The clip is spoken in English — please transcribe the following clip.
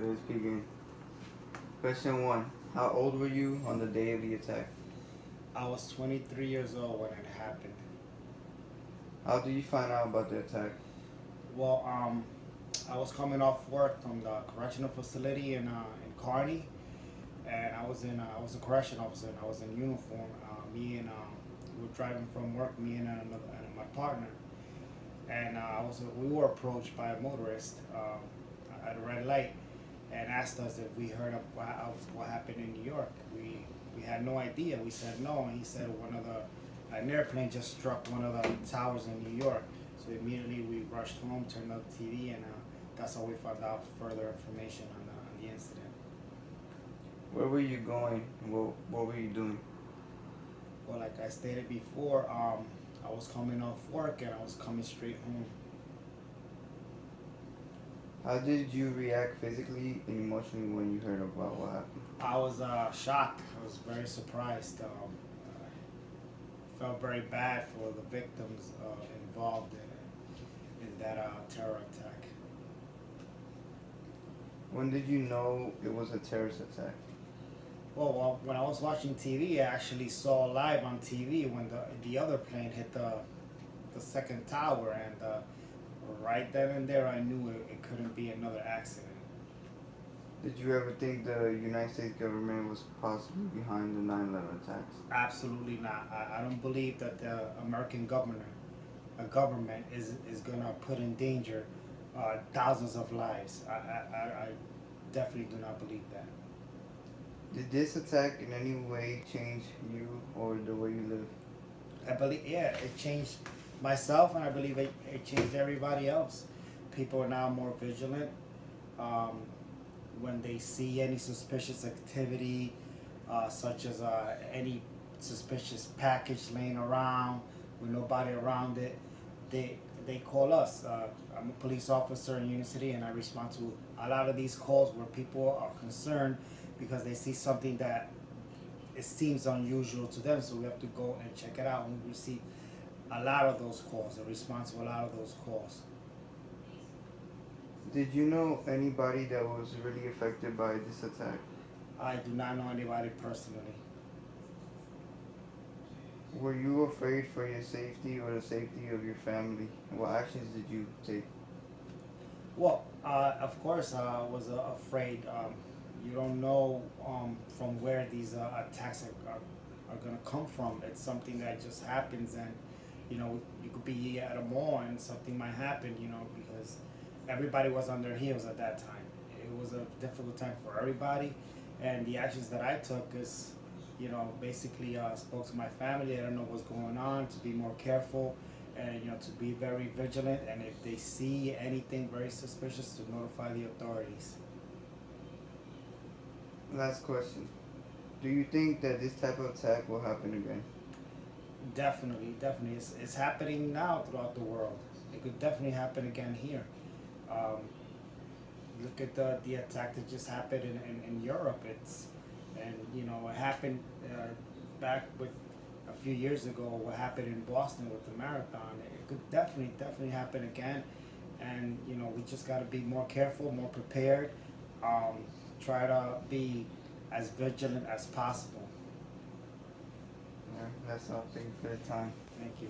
let's begin. Question 1. How old were you on the day of the attack? I was 23 years old when it happened. How did you find out about the attack? Well, I was coming off work from the correctional facility in Kearney, and I was a correction officer, and I was in uniform. We were driving from work, me and my partner, and we were approached by a motorist at a red light, and asked us if we heard of what happened in New York. We had no idea. We said no, and he said an airplane just struck one of the towers in New York. So immediately we rushed home, turned on the TV, and that's how we found out further information on the incident. Where were you going? What were you doing? Well, like I stated before, I was coming off work and I was coming straight home. How did you react physically and emotionally when you heard about what happened? I was shocked. I was very surprised. Felt very bad for the victims involved in that terror attack. When did you know it was a terrorist attack? Well, when I was watching TV, I actually saw live on TV when the other plane hit the second tower, and right then and there, I knew it couldn't be another accident. Did you ever think the United States government was possibly behind the 9/11 attacks? Absolutely not. I don't believe that the American government is gonna put in danger thousands of lives. I definitely do not believe that. Did this attack in any way change you or the way you live? I believe, yeah, it changed myself, and I believe it changed everybody else. People are now more vigilant. Um, when they see any suspicious activity, such as any suspicious package laying around with nobody around it, they call us. I'm a police officer in Union City, and I respond to a lot of these calls where people are concerned because they see something that it seems unusual to them. So we have to go and check it out, and we receive a lot of those calls and respond to a lot of those calls. Did you know anybody that was really affected by this attack? I do not know anybody personally. Were you afraid for your safety or the safety of your family? What actions did you take? Well, of course, I was afraid. You don't know from where these attacks are going to come from. It's something that just happens, and you could be at a mall and something might happen. Because everybody was on their heels at that time. It was a difficult time for everybody, and the actions that I took is, basically spoke to my family. I don't know what's going on, to be more careful, and to be very vigilant. And if they see anything very suspicious, to notify the authorities. Last question. Do you think that this type of attack will happen again? Definitely, definitely. It's happening now throughout the world. It could definitely happen again here. Um, Look at the attack that just happened in Europe. It happened back with a few years ago. What happened in Boston with the marathon? It could definitely happen again, and we just got to be more careful, more prepared. Try to be as vigilant as possible. Yeah, that's all. Thank you for the time. Thank you.